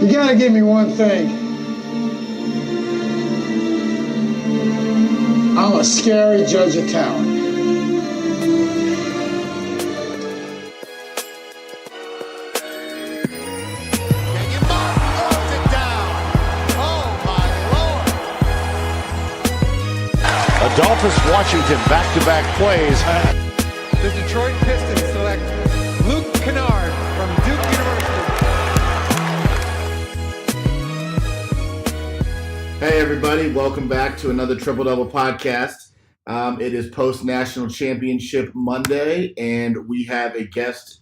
You gotta give me one thing. I'm a scary judge of talent. Adolphus Washington back-to-back plays. The Detroit Pistons select Luke Kennard from Duke University. Hey everybody, welcome back to another Triple Double podcast. It is post-National Championship Monday, and we have a guest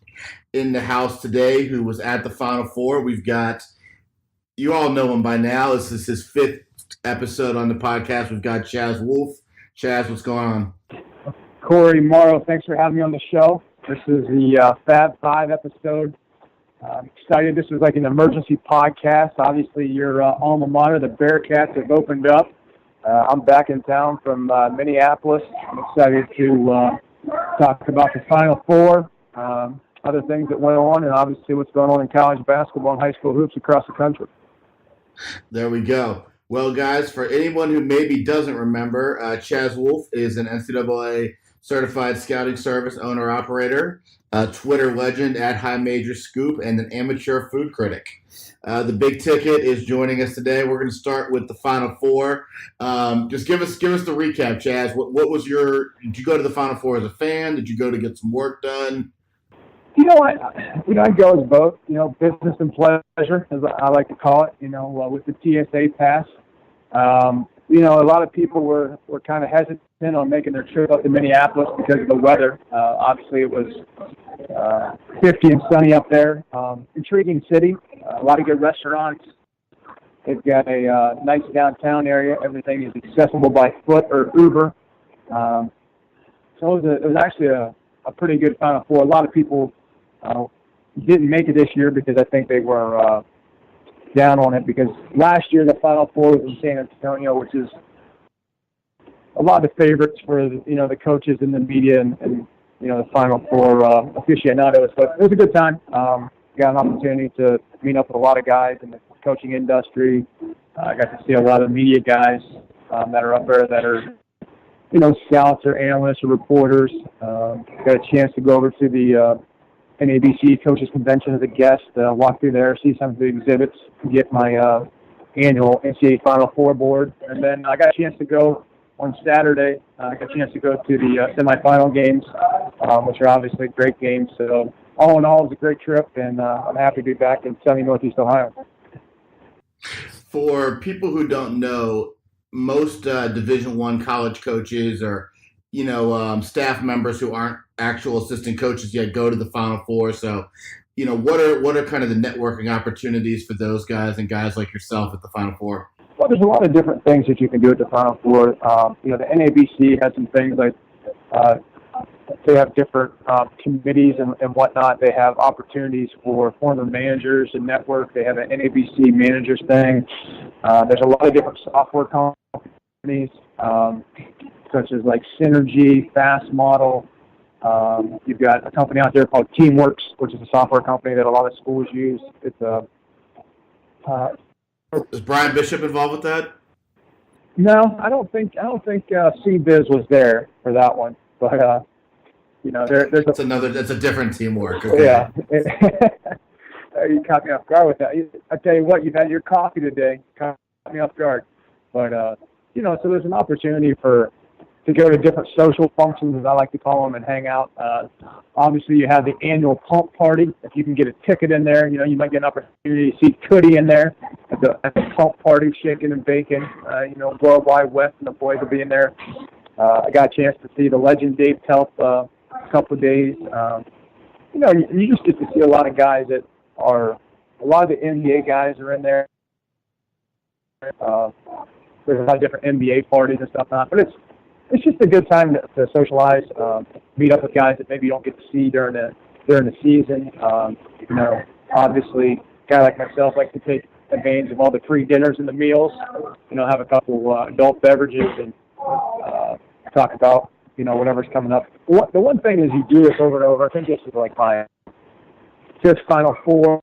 in the house today who was at the Final Four. We've got, you all know him by now, this is his fifth episode on the podcast. We've got Chas Wolfe. Chas, what's going on? Corey, Morrow, thanks for having me on the show. This is the Fab 5 episode. I'm excited. This is like an emergency podcast. Obviously, your alma mater, the Bearcats, have opened up. I'm back in town from Minneapolis. I'm excited to talk about the Final Four, other things that went on, and obviously what's going on in college basketball and high school hoops across the country. There we go. Well, guys, for anyone who maybe doesn't remember, Chas Wolfe is an NCAA certified scouting service owner-operator, a Twitter legend at High Major Scoop, and an amateur food critic. The Big Ticket is joining us today. We're going to start with the Final Four. Just give us the recap, Chas. What was did you go to the Final Four as a fan? Did you go to get some work done? You know what? I go as both, business and pleasure, as I like to call it, with the TSA pass. A lot of people were kind of hesitant on making their trip up to Minneapolis because of the weather. Obviously, it was 50 and sunny up there. Intriguing city, a lot of good restaurants. They've got a nice downtown area. Everything is accessible by foot or Uber. So it was actually a pretty good Final Four. A lot of people didn't make it this year because I think they were down on it, because last year the Final Four was in San Antonio, which is a lot of favorites for the coaches and the media and the Final Four aficionados. But it was a good time. Got an opportunity to meet up with a lot of guys in the coaching industry. I got to see a lot of media guys that are up there that are scouts or analysts or reporters. Got a chance to go over to the NABC Coaches Convention as a guest, walk through there, see some of the exhibits, get my annual NCAA Final Four board. And then I got a chance to go on Saturday. I got a chance to go to the semifinal games, which are obviously great games. So all in all, it was a great trip, and I'm happy to be back in sunny Northeast Ohio. For people who don't know, most Division I college coaches or staff members who aren't actual assistant coaches yet go to the Final Four. So, what are kind of the networking opportunities for those guys and guys like yourself at the Final Four? Well, there's a lot of different things that you can do at the Final Four. The NABC has some things like they have different committees and whatnot. They have opportunities for former managers and network. They have an NABC managers thing. There's a lot of different software companies, such as like Synergy, Fast Model. You've got a company out there called Teamworks, which is a software company that a lot of schools use. It's Is Brian Bishop involved with that? No, I don't think CBiz was there for that one. But that's a different teamwork. Okay. Yeah. You caught me off guard with that. I tell you what, you've had your coffee today. Caught me off guard. But so there's an opportunity to go to different social functions, as I like to call them, and hang out. Obviously, you have the annual pump party. If you can get a ticket in there, you might get an opportunity to see Cootie in there at the pump party, shaking and baking. World Wide West and the boys will be in there. I got a chance to see the legend Dave Telp a couple of days. You just get to see a lot of guys that are, a lot of the NBA guys are in there. There's a lot of different NBA parties and stuff, but it's just a good time to socialize, meet up with guys that maybe you don't get to see during the season. Obviously, a guy like myself likes to take advantage of all the free dinners and the meals. Have a couple adult beverages and talk about whatever's coming up. The one thing is you do this over and over. I think this is like my fifth Final Four.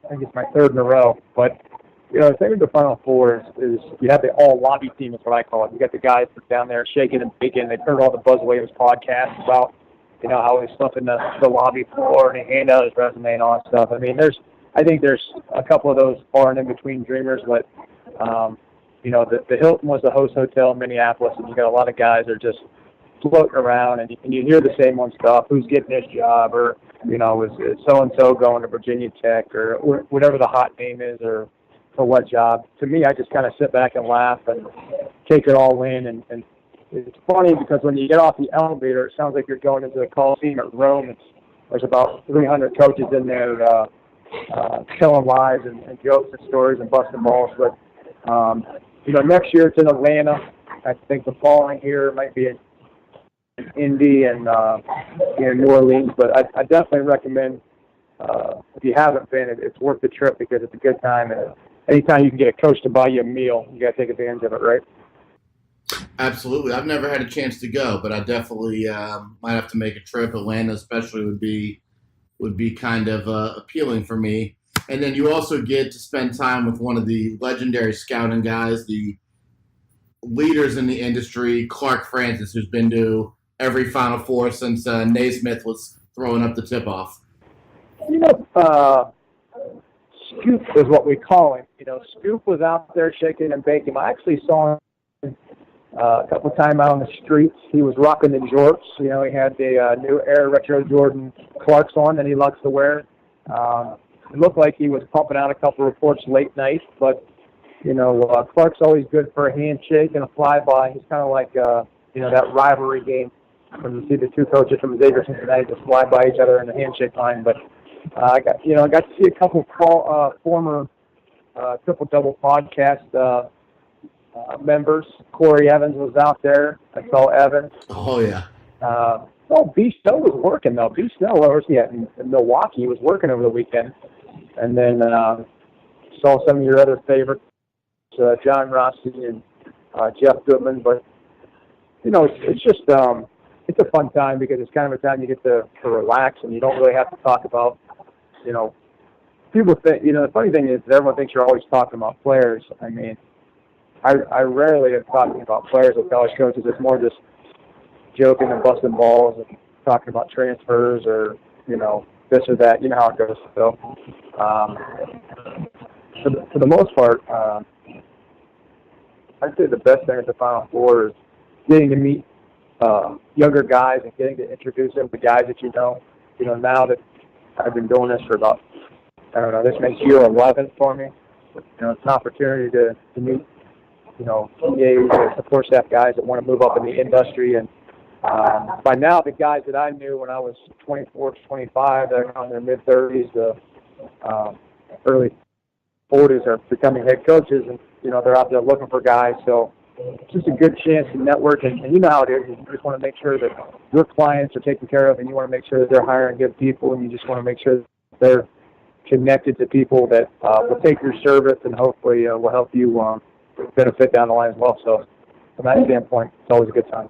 I think it's my third in a row. But, the thing with the Final Four is you have the all-lobby team is what I call it. You got the guys down there shaking and baking. They've heard all the Buzz Williams podcasts about, how he's stuff in the lobby floor and he hand out his resume and all that stuff. I mean, I think there's a couple of those far and in between dreamers, but, the Hilton was the host hotel in Minneapolis, and you got a lot of guys that are just floating around, and you hear the same one stuff, who's getting this job, or, is so-and-so going to Virginia Tech, or whatever the hot name is, or for what job. To me, I just kind of sit back and laugh and take it all in, and it's funny because when you get off the elevator, it sounds like you're going into the Coliseum at Rome. There's about 300 coaches in there telling lies and jokes and stories and busting balls, but next year it's in Atlanta. I think the following year might be in Indy and New Orleans. But I definitely recommend, if you haven't been, it's worth the trip because it's a good time. And anytime you can get a coach to buy you a meal, you got to take advantage of it, right? Absolutely. I've never had a chance to go, but I definitely might have to make a trip. Atlanta especially would be kind of appealing for me. And then you also get to spend time with one of the legendary scouting guys, the leaders in the industry, Clark Francis, who's been to every Final Four since Naismith was throwing up the tip-off. Scoop is what we call him. Scoop was out there shaking and baking. I actually saw him a couple of times out on the streets. He was rocking the jorts. He had the new Air Retro Jordan Clarks on that he likes to wear. It looked like he was pumping out a couple of reports late night, but, Clark's always good for a handshake and a flyby. He's kind of like, that rivalry game when you see the two coaches from Xavier Cincinnati just fly by each other in the handshake line. But I got to see a couple former Triple-Double podcast members. Corey Evans was out there. I saw Evans. Oh, yeah. B. Snow was working, though. B. Snow, in Milwaukee, he was working over the weekend. And then saw some of your other favorites, John Rossi and Jeff Goodman. But, it's just it's a fun time because it's kind of a time you get to relax and you don't really have to talk about, people think, the funny thing is that everyone thinks you're always talking about players. I mean, I rarely am talking about players with college coaches. It's more just joking and busting balls and talking about transfers or, this or that. You know how it goes. So, for the most part, I'd say the best thing at the Final Four is getting to meet younger guys and getting to introduce them to guys that you know. Now that I've been doing this for about, this makes year 11 for me. It's an opportunity to meet, TAs or support staff guys that want to move up in the industry. And by now, the guys that I knew when I was 24 to 25, they're now in their mid-30s, early 40s are becoming head coaches, and, they're out there looking for guys. So it's just a good chance to network, and you know how it is. You just want to make sure that your clients are taken care of, and you want to make sure that they're hiring good people, and you just want to make sure that they're connected to people that will take your service and hopefully will help you benefit down the line as well. So from that standpoint, it's always a good time.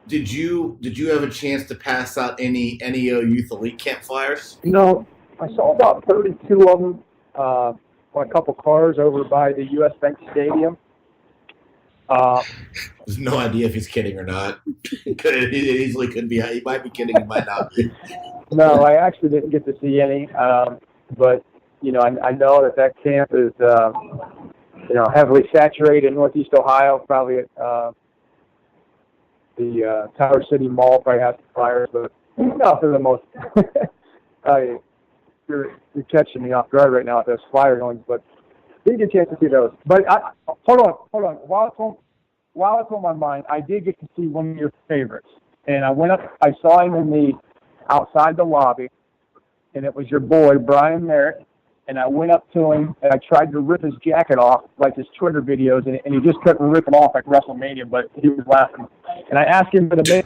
Did you have a chance to pass out any NEO Youth Elite Camp flyers? I saw about 32 of them on a couple cars over by the U.S. Bank Stadium. There's no idea if he's kidding or not. It easily could be. He might be kidding. He might not be. No, I actually didn't get to see any. But, I know that camp is, heavily saturated in Northeast Ohio, probably at the Tower City Mall probably has the flyers, but for the most you're catching me off guard right now with those flyer ones, but didn't get a chance to see those. But hold on. While it's on my mind, I did get to see one of your favorites, and I went up. I saw him outside the lobby, and it was your boy Brian Merritt. And I went up to him, and I tried to rip his jacket off, like his Twitter videos, and he just couldn't rip it off like WrestleMania, but he was laughing. And I asked him for the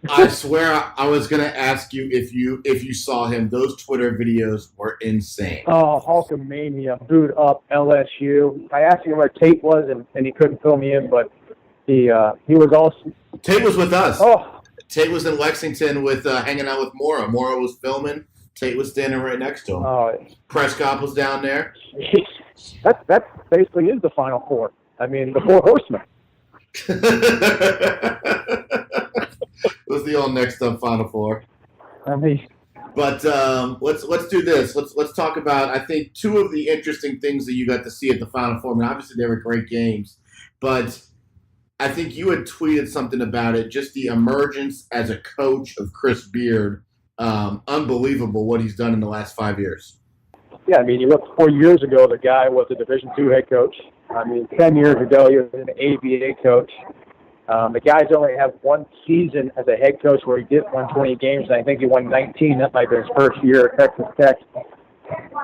I swear I was going to ask you if you saw him. Those Twitter videos were insane. Oh, Hulkamania, boot up LSU. I asked him where Tate was, and he couldn't fill me in, but he was also... Tate was with us. Oh. Tate was in Lexington with hanging out with Mora. Mora was filming. Tate was standing right next to him. Oh, Prescott was down there. that basically is the Final Four. I mean, the Four Horsemen. It was the old next up Final Four. I mean, but let's do this. Let's talk about, I think, two of the interesting things that you got to see at the Final Four. I mean, obviously they were great games, but I think you had tweeted something about it. Just the emergence as a coach of Chris Beard. Unbelievable what he's done in the last 5 years. yeah, I mean, you look 4 years ago, the guy was a Division II head coach. I mean, 10 years ago, he was an ABA coach. The guy's only had one season as a head coach where he did won 20 games, and I think he won 19. That might be his first year at Texas Tech.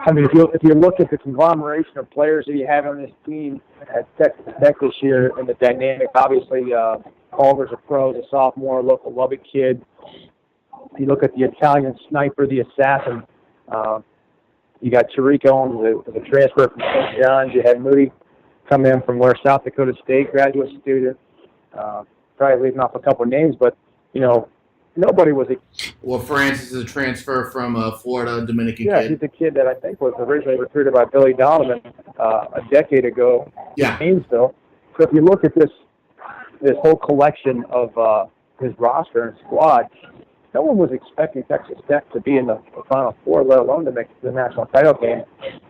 I mean, if you look at the conglomeration of players that you have on this team at Texas Tech this year and the dynamic, obviously, Culver's a pro, the sophomore, local Lubbock kid. You look at the Italian sniper, the assassin. You got Tariq Owens, the transfer from St. John's. You had Moody come in from South Dakota State, graduate student. Probably leaving off a couple of names, but, nobody was Well, Francis is a transfer from Florida, Dominican yeah, kid. he's a kid that I think was originally recruited by Billy Donovan a decade ago in Haynesville. So if you look at this whole collection of his roster and squad, no one was expecting Texas Tech to be in the Final Four, let alone to make the national title game.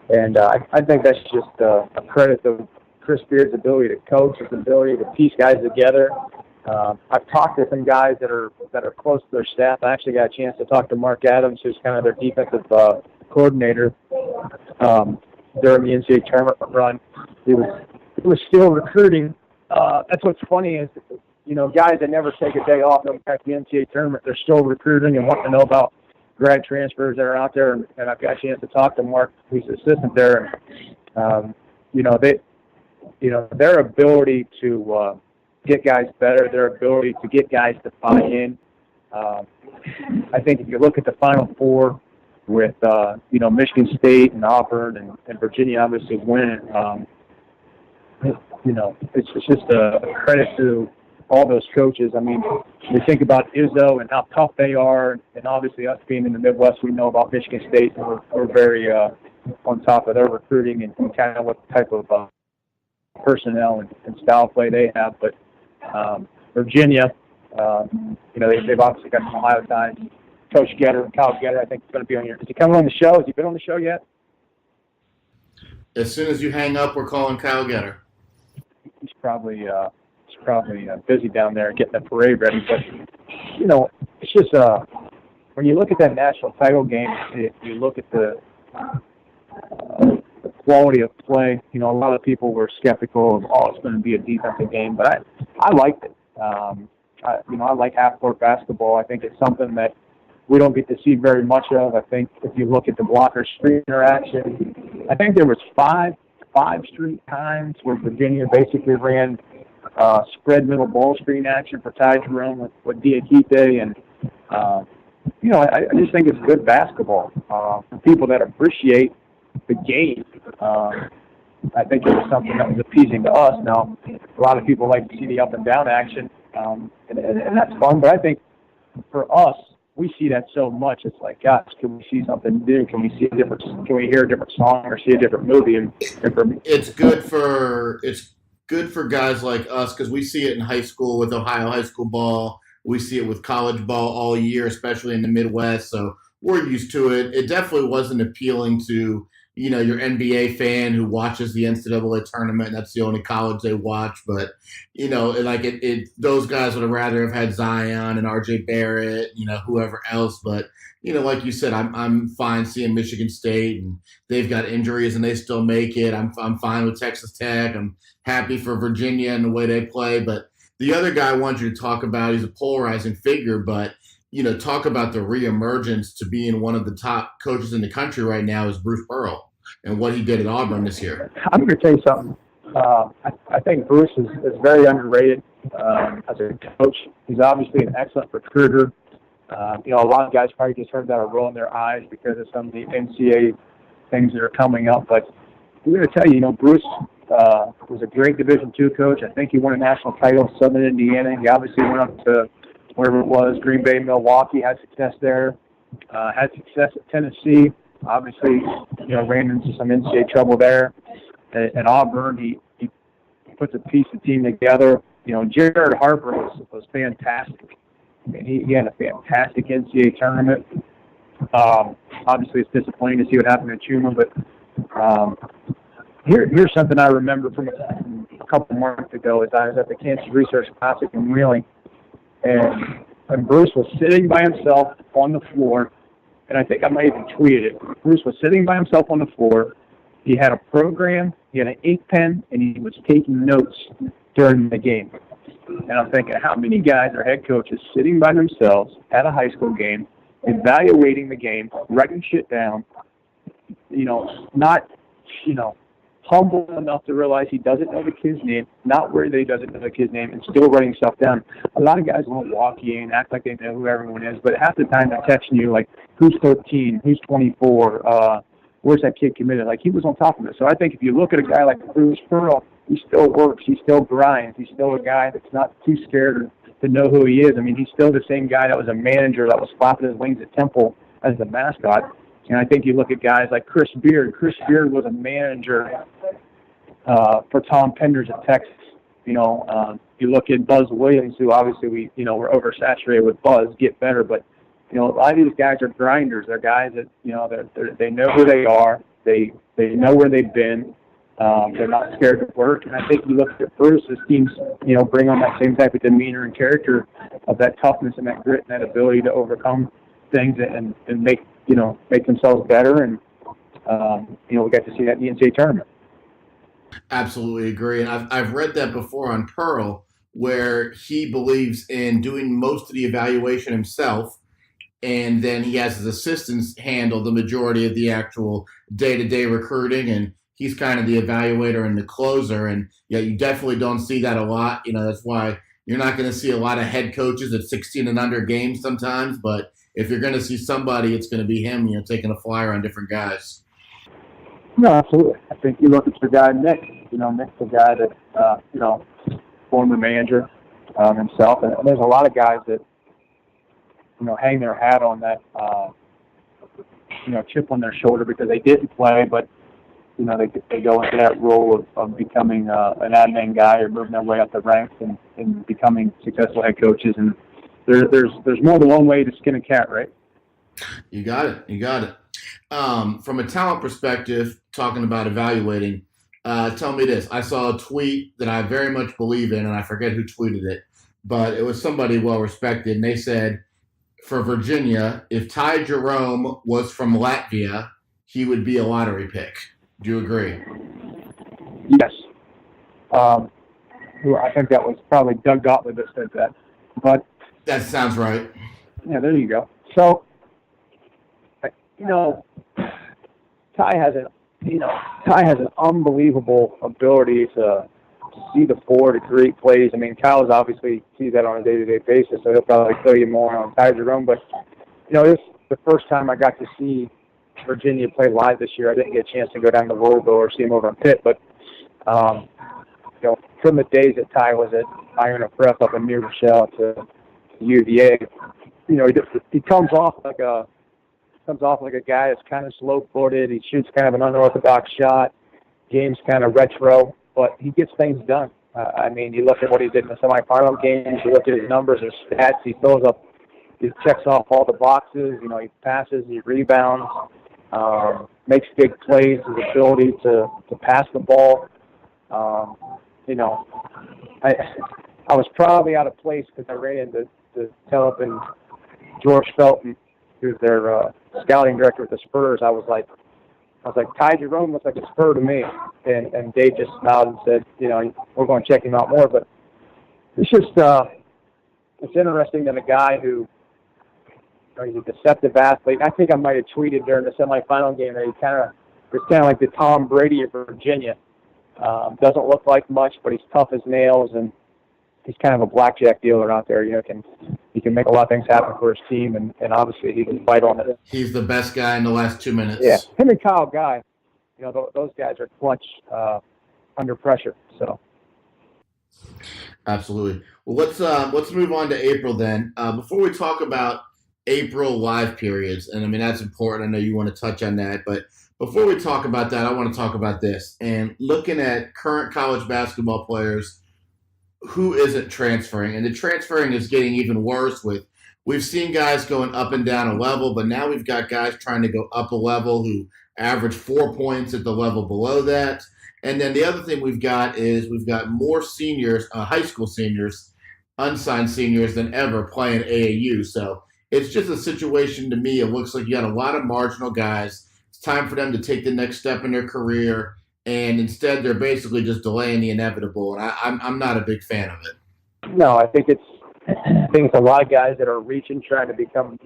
And I think that's just a credit to Chris Beard's ability to coach, his ability to piece guys together. I've talked to some guys that are close to their staff. I actually got a chance to talk to Mark Adams, who's kind of their defensive coordinator during the NCAA tournament run. He was still recruiting. That's what's funny is, guys that never take a day off, no matter the NCAA tournament, they're still recruiting and want to know about grad transfers that are out there. And I've got a chance to talk to Mark, who's the assistant there. Their ability to get guys better, their ability to get guys to buy in. I think if you look at the Final Four with, Michigan State and Auburn and Virginia obviously winning, it's just a credit to all those coaches. I mean, we think about Izzo and how tough they are, and obviously us being in the Midwest, we know about Michigan State, and we're very on top of their recruiting and kind of what type of personnel and style play they have. But Virginia, they've obviously got some Ohio ties. Coach Getter, Kyle Getter, I think is going to be on here. Is he coming on the show? Has he been on the show yet? As soon as you hang up, we're calling Kyle Getter. He's probably busy down there getting the parade ready. But it's just when you look at that national title game, you look at the quality of play. A lot of people were skeptical of, it's going to be a defensive game, but I liked it. I like half-court basketball. I think it's something that we don't get to see very much of. I think if you look at the blocker-screen interaction, I think there was five straight times where Virginia basically ran spread middle ball screen action for Ty Jerome with Diakite, and I just think it's good basketball for people that appreciate the game. I think it was something that was appeasing to us. Now, a lot of people like to see the up and down action, and that's fun. But I think for us, we see that so much. It's like, gosh, can we see something new? Can we see a different? Can we hear a different song or see a different movie? And for me, it's good for guys like us because we see it in high school with Ohio high school ball. We see it with college ball all year, especially in the Midwest. So we're used to it. It definitely wasn't appealing to your NBA fan who watches the NCAA tournament, and that's the only college they watch. But, those guys would have rather have had Zion and RJ Barrett, whoever else. But, like you said, I'm fine seeing Michigan State, and they've got injuries and they still make it. I'm fine with Texas Tech. I'm happy for Virginia and the way they play. But the other guy I want you to talk about, he's a polarizing figure, but talk about the reemergence to being one of the top coaches in the country right now is Bruce Pearl and what he did at Auburn this year. I'm going to tell you something. I think Bruce is very underrated as a coach. He's obviously an excellent recruiter. A lot of guys probably just heard that are rolling their eyes because of some of the NCAA things that are coming up. But I'm going to tell you, Bruce was a great Division II coach. I think he won a national title in Southern Indiana. He obviously went up to wherever it was, Green Bay, Milwaukee, had success there. Had success at Tennessee. Obviously, ran into some NCAA trouble there. At Auburn, he puts a piece of team together. Jared Harper was fantastic. I mean, he had a fantastic NCAA tournament. Obviously, it's disappointing to see what happened to Chuma, but here's something I remember from a couple months ago. Is I was at the Kansas Research Classic in Wheeling, and Bruce was sitting by himself on the floor, and I think I might even tweeted it. Bruce was sitting by himself on the floor. He had a program, he had an ink pen, and he was taking notes during the game. And I'm thinking, how many guys are head coaches sitting by themselves at a high school game, evaluating the game, writing shit down, not, humble enough to realize he doesn't know the kid's name, not worried that he doesn't know the kid's name, and still writing stuff down. A lot of guys won't walk in, act like they know who everyone is, but half the time they're texting you, like, who's 13, who's 24, where's that kid committed? Like, he was on top of it. So I think if you look at a guy like Bruce Pearl, he still works, he still grinds, he's still a guy that's not too scared to know who he is. I mean, he's still the same guy that was a manager that was flapping his wings at Temple as the mascot. And I think you look at guys like Chris Beard. Chris Beard was a manager for Tom Penders at Texas. You look at Buzz Williams, who obviously we're oversaturated with Buzz, get better. But, a lot of these guys are grinders. They're guys that, they know who they are. They know where they've been. They're not scared to work. And I think you look at Bruce, his teams, bring on that same type of demeanor and character of that toughness and that grit and that ability to overcome things and make themselves better. And, we got to see that in the NCAA tournament. Absolutely agree. And I've read that before on Pearl, where he believes in doing most of the evaluation himself, and then he has his assistants handle the majority of the actual day-to-day recruiting, and he's kind of the evaluator and the closer. And yeah, you definitely don't see that a lot. That's why you're not going to see a lot of head coaches at 16 and under games sometimes, but if you're going to see somebody, it's going to be him, taking a flyer on different guys. No, absolutely. I think you look at your guy, Mick. Mick's a guy that, former manager himself. And there's a lot of guys that, hang their hat on that, chip on their shoulder because they didn't play, but, they go into that role of becoming an admin guy or moving their way up the ranks and becoming successful head coaches. And there's more than one way to skin a cat, right? You got it. From a talent perspective, talking about evaluating, tell me this. I saw a tweet that I very much believe in, and I forget who tweeted it, but it was somebody well-respected, and they said, for Virginia, if Ty Jerome was from Latvia, he would be a lottery pick. Do you agree? Yes. I think that was probably Doug Gottlieb that said that. But that sounds right. Yeah, there you go. So, Ty has an unbelievable ability to see the floor, to create plays. I mean, Kyle's obviously sees that on a day-to-day basis, so he'll probably tell you more on Ty Jerome. But, this is the first time I got to see Virginia play live this year. I didn't get a chance to go down to Louisville or see him over in Pitt, but, from the days that Ty was at Iron and Prep up in New Rochelle to UVA, he comes off like a guy that's kind of slow-footed. He shoots kind of an unorthodox shot. Game's kind of retro, but he gets things done. You look at what he did in the semifinal games. You look at his numbers, his stats. He fills up. He checks off all the boxes. He passes. He rebounds. Makes big plays. His ability to pass the ball. I was probably out of place because I ran into Telep and George Felton, who's their scouting director with the Spurs. I was like, Ty Jerome looks like a Spur to me. And Dave just smiled and said, we're going to check him out more. But it's just, it's interesting that a guy who, he's a deceptive athlete. I think I might have tweeted during the semifinal game that it's kind of like the Tom Brady of Virginia. Doesn't look like much, but he's tough as nails, and he's kind of a blackjack dealer out there. He can make a lot of things happen for his team, and obviously he can fight on it. He's the best guy in the last 2 minutes. Yeah, him and Kyle Guy, those guys are clutch under pressure. So absolutely. Well, let's move on to April then. Before we talk about April live periods. And I mean, that's important. I know you want to touch on that. But before we talk about that, I want to talk about this. And looking at current college basketball players who isn't transferring, and the transferring is getting even worse we've seen guys going up and down a level, but now we've got guys trying to go up a level who average 4 points at the level below that. And then the other thing we've got more seniors, high school seniors, unsigned seniors than ever playing AAU. So it's just a situation to me. It looks like you got a lot of marginal guys. It's time for them to take the next step in their career, and instead they're basically just delaying the inevitable. And I'm not a big fan of it. No, I think it's a lot of guys that are reaching, trying to become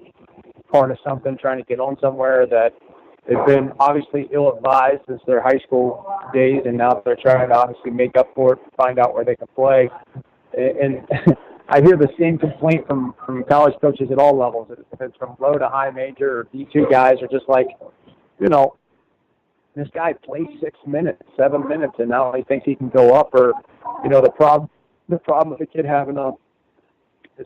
part of something, trying to get on somewhere that they've been obviously ill-advised since their high school days, and now they're trying to obviously make up for it, find out where they can play. And I hear the same complaint from college coaches at all levels. If it's from low to high major or D2 guys are just like, this guy played 6 minutes, 7 minutes, and now he thinks he can go up. Or, the problem with a kid having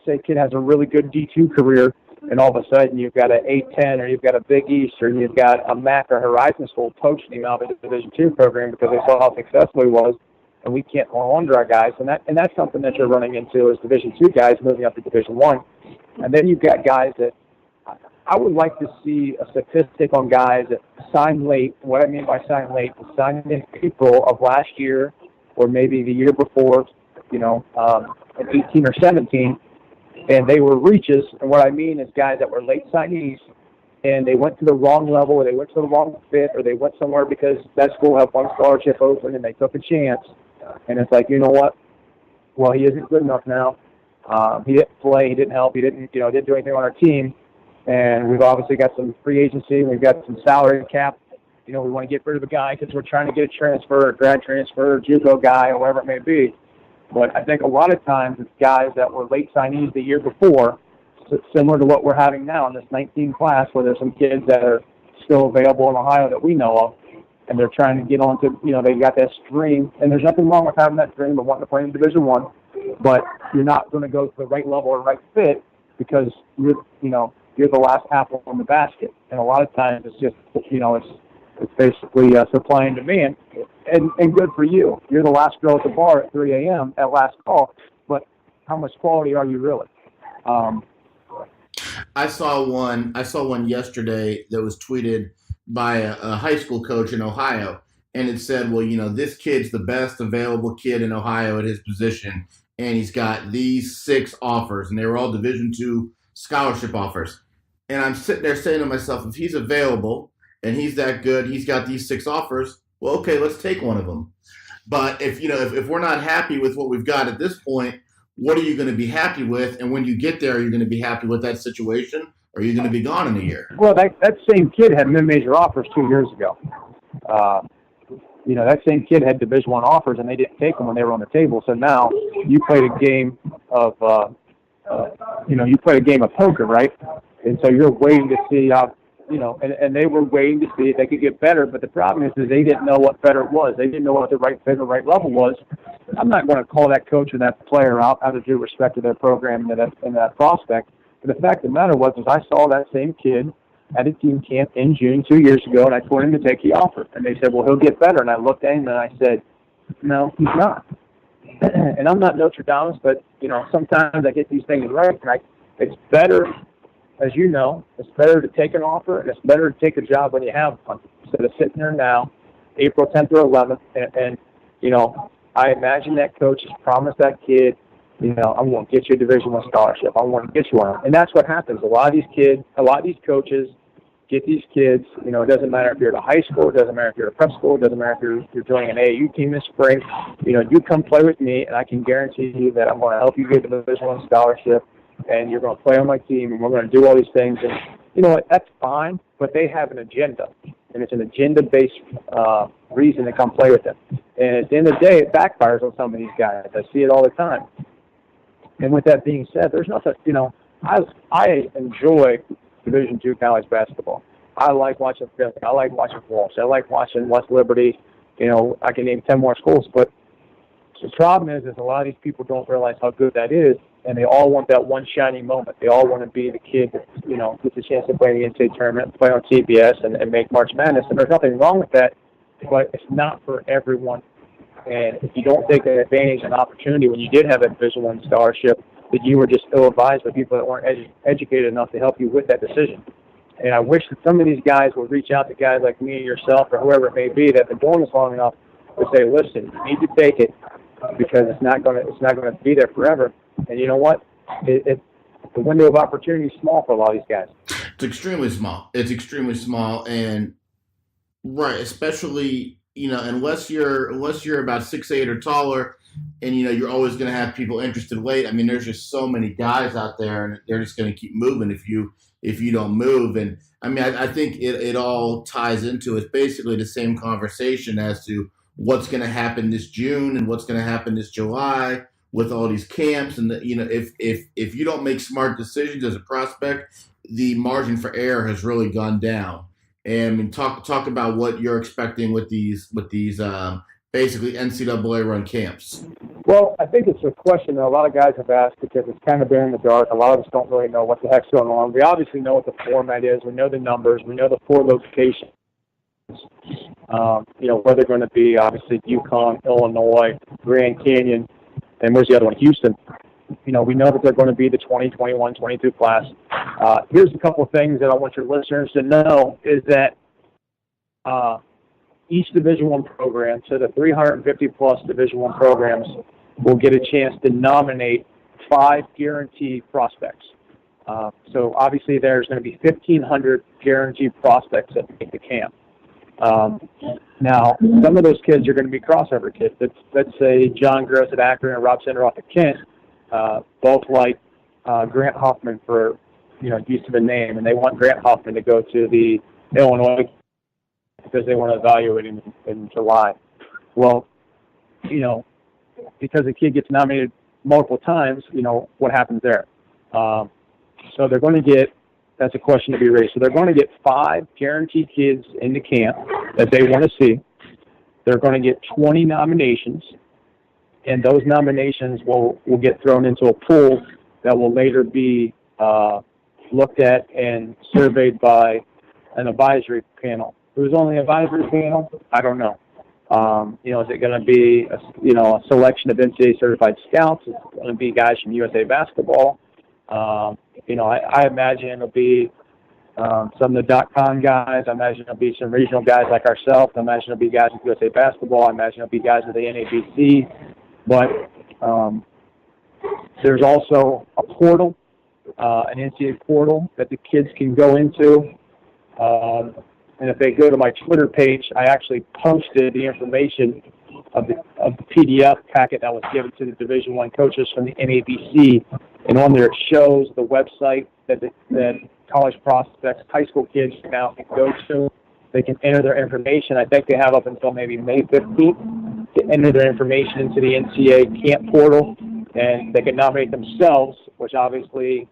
say kid has a really good D2 career, and all of a sudden you've got an A10 or you've got a Big East or you've got a MAC or Horizon School poaching him out of the Division II program because they saw how successful he was, and we can't hold on to our guys. And that's something that you're running into as Division II guys moving up to Division I. And then you've got guys that I would like to see a statistic on guys that signed late. What I mean by signed late is signed in April of last year or maybe the year before, at 18 or 17, and they were reaches. And what I mean is guys that were late signees, and they went to the wrong level, or they went to the wrong fit, or they went somewhere because that school had one scholarship open and they took a chance. And it's like, you know what? Well, he isn't good enough now. He didn't play. He didn't help. He didn't do anything on our team. And we've obviously got some free agency. We've got some salary cap. We want to get rid of a guy because we're trying to get a transfer, a grad transfer, a JUCO guy, or whatever it may be. But I think a lot of times it's guys that were late signees the year before, similar to what we're having now in this 19 class, where there's some kids that are still available in Ohio that we know of, and they're trying to get onto, they got that stream. And there's nothing wrong with having that dream of wanting to play in Division I, but you're not going to go to the right level or right fit because you're the last apple in the basket. And a lot of times it's just, it's basically supply and demand. And good for you. You're the last girl at the bar at 3 a.m. at last call, but how much quality are you really? I saw one yesterday that was tweeted by a high school coach in Ohio, and it said, well, this kid's the best available kid in Ohio at his position, and he's got these 6 offers, and they were all Division II scholarship offers. And I'm sitting there saying to myself, if he's available and he's that good, he's got these 6 offers, well, okay, let's take one of them. But if we're not happy with what we've got at this point, what are you going to be happy with? And when you get there, are you going to be happy with that situation, or are you going to be gone in a year? Well, that same kid had mid-major offers 2 years ago. That same kid had Division I offers, and they didn't take them when they were on the table. So now you played a game of, poker, right? And so you're waiting to see how, and they were waiting to see if they could get better. But the problem is they didn't know what better was. They didn't know what the right fit or right level was. I'm not going to call that coach or that player out of due respect to their program and that prospect. But the fact of the matter was I saw that same kid at a team camp in June 2 years ago, and I told him to take the offer. And they said, well, he'll get better. And I looked at him and I said, no, he's not. And I'm not Notre Dame, but, sometimes I get these things right. And it's better, as you know, it's better to take an offer, and it's better to take a job when you have one instead of sitting there now, April 10th or 11th. And I imagine that coach has promised that kid, I'm going to get you a Division I scholarship. I'm going to get you one. And that's what happens. A lot of these coaches get these kids, it doesn't matter if you're at a high school, it doesn't matter if you're at a prep school, it doesn't matter if you're joining an AAU team this spring. You come play with me, and I can guarantee you that I'm going to help you get the Division I scholarship, and you're going to play on my team, and we're going to do all these things. And you know what? That's fine, but they have an agenda, and it's an agenda-based reason to come play with them. And at the end of the day, it backfires on some of these guys. I see it all the time. And with that being said, there's nothing, I enjoy Division II college basketball. I like watching Philly. I like watching Walsh. I like watching West Liberty. I can name 10 more schools, but The problem is a lot of these people don't realize how good that is, and they all want that one shining moment. They all want to be the kid that, gets a chance to play in the NCAA tournament, play on CBS, and make March Madness. And there's nothing wrong with that, but it's not for everyone. And if you don't take advantage of an opportunity when you did have a Division I scholarship, that you were just ill-advised by people that weren't educated enough to help you with that decision. And I wish that some of these guys would reach out to guys like me or yourself or whoever it may be that have been doing this long enough to say, listen, you need to take it because it's not going to be there forever. And you know what? The window of opportunity is small for a lot of these guys. It's extremely small. And right, especially unless you're about 6'8" or taller, and you're always going to have people interested late. I mean, there's just so many guys out there, and they're just going to keep moving if you don't move. And I mean, I think it all ties into it's basically the same conversation as to what's going to happen this June and what's going to happen this July with all these camps. And if you don't make smart decisions as a prospect, the margin for error has really gone down. And I mean, talk about what you're expecting with these basically NCAA run camps. Well, I think it's a question that a lot of guys have asked because it's kind of been in the dark. A lot of us don't really know what the heck's going on. We obviously know what the format is. We know the numbers. We know the 4 locations. Where they're going to be, obviously, UConn, Illinois, Grand Canyon, and where's the other one? Houston. We know that they're going to be the 20, 21, 22 class. Here's a couple of things that I want your listeners to know is that each Division I program, so the 350-plus Division I programs, will get a chance to nominate 5 guaranteed prospects. So obviously there's going to be 1,500 guaranteed prospects that make the camp. Now, some of those kids are going to be crossover kids. Let's say John Gross at Akron and Rob Senderoff at Kent, both like Grant Hoffman for, use of a name, and they want Grant Hoffman to go to the Illinois because they want to evaluate him in July. Well, because the kid gets nominated multiple times, what happens there? So they're going to get, that's a question to be raised. So they're going to get 5 guaranteed kids in the camp that they want to see. They're going to get 20 nominations, and those nominations will get thrown into a pool that will later be looked at and surveyed by an advisory panel. Who's on the advisory panel? I don't know. Is it going to be a selection of NCAA certified scouts? Is it going to be guys from USA Basketball? I imagine it'll be some of the .com guys. I imagine it'll be some regional guys like ourselves. I imagine it'll be guys with USA Basketball. I imagine it'll be guys with the NABC. But there's also a portal, an NCAA portal that the kids can go into. And if they go to my Twitter page, I actually posted the information of the PDF packet that was given to the Division I coaches from the NABC, and on there it shows the website that college prospects, high school kids now can go to. They can enter their information. I think they have up until maybe May 15th to enter their information into the NCAA camp portal, and they can nominate themselves, which obviously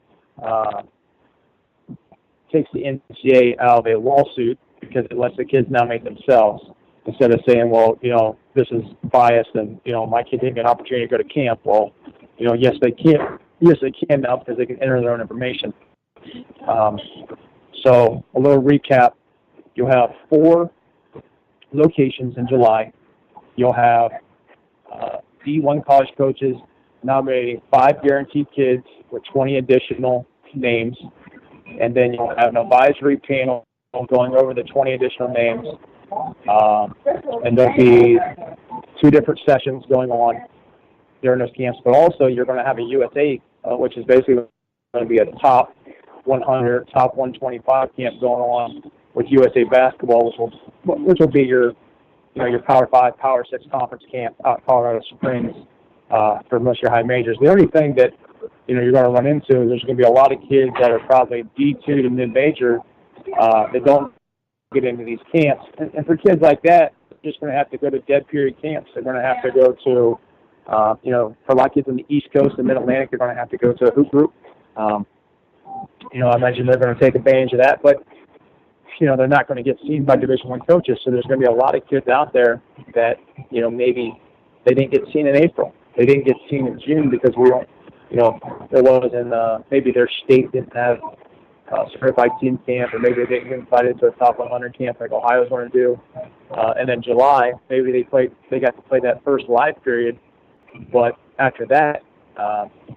takes the NCAA out of a lawsuit because it lets the kids nominate themselves instead of saying, well, this is biased and, my kid didn't get an opportunity to go to camp. Well, yes, they can. Yes, they can now because they can enter their own information. So a little recap. You'll have 4 locations in July. You'll have D1 college coaches nominating 5 guaranteed kids with 20 additional names. And then you'll have an advisory panel going over the 20 additional names. And there'll be 2 different sessions going on during those camps. But also you're going to have a USA, which is basically going to be a top 100, top 125 camp going on with USA Basketball, which will be your Power 5, Power 6 conference camp out in Colorado Springs for most of your high majors. The only thing that you're going to run into is there's going to be a lot of kids that are probably D2 to mid-major that don't get into these camps. And for kids like that, they're just going to have to go to dead period camps. They're going to have to go to, for a lot of kids in the East Coast and Mid-Atlantic, they're going to have to go to a hoop group. I imagine they're going to take advantage of that, but they're not going to get seen by Division I coaches. So there's going to be a lot of kids out there that maybe they didn't get seen in April. They didn't get seen in June because we don't, there wasn't, maybe their state didn't have certified team camp, or maybe they didn't get invited to a top 100 camp like Ohio's going to do. And then July, maybe they got to play that first live period, but after that,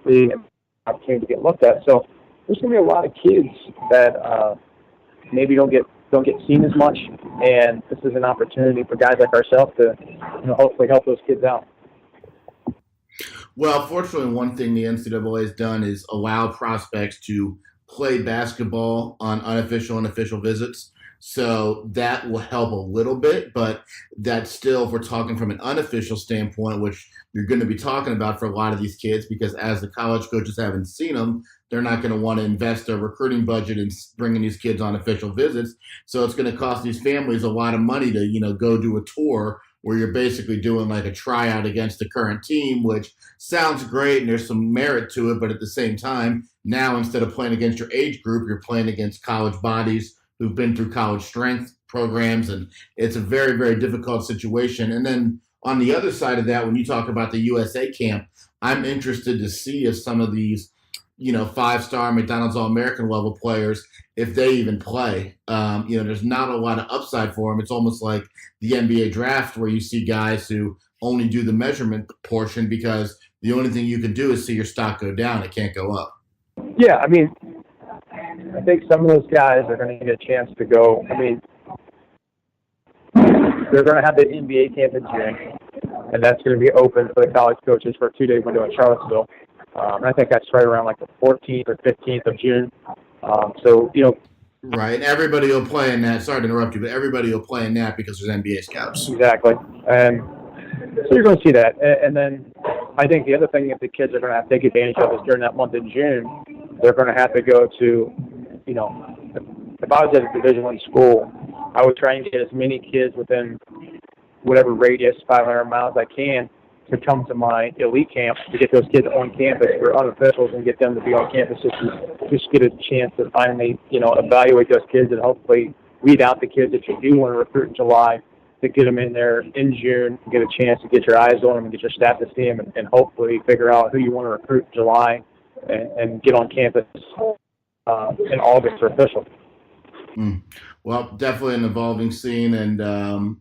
they had the opportunity to get looked at. So there's going to be a lot of kids that maybe don't get seen as much, and this is an opportunity for guys like ourselves to hopefully help those kids out. Well, fortunately, one thing the NCAA has done is allow prospects to play basketball on unofficial and official visits. So that will help a little bit, but that's still, if we're talking from an unofficial standpoint, which you're going to be talking about for a lot of these kids, because as the college coaches haven't seen them, they're not going to want to invest their recruiting budget in bringing these kids on official visits. So it's going to cost these families a lot of money to, go do a tour where you're basically doing like a tryout against the current team, which sounds great and there's some merit to it. But at the same time, now instead of playing against your age group, you're playing against college bodies who've been through college strength programs. And it's a very, very difficult situation. And then on the other side of that, when you talk about the USA camp, I'm interested to see if some of these, 5-star McDonald's All-American level players, if they even play. There's not a lot of upside for them. It's almost like the NBA draft where you see guys who only do the measurement portion because the only thing you can do is see your stock go down. It can't go up. Yeah, I think some of those guys are going to get a chance to go. They're going to have the NBA camp in June, and that's going to be open for the college coaches for a 2-day window in Charlottesville. I think that's right around like the 14th or 15th of June. Right, and everybody will play in that. Sorry to interrupt you, but everybody will play in that because there's NBA scouts. Exactly. And so you're going to see that. And then I think the other thing that the kids are going to have to take advantage of is during that month in June, they're going to have to go to, if I was at a Division I school, I would try and get as many kids within whatever radius, 500 miles I can, to come to my elite camp to get those kids on campus for unofficials and get them to be on campus just get a chance to finally, evaluate those kids and hopefully weed out the kids that you do want to recruit in July to get them in there in June, get a chance to get your eyes on them and get your staff to see them and hopefully figure out who you want to recruit in July and get on campus in August for official. Well, definitely an evolving scene, and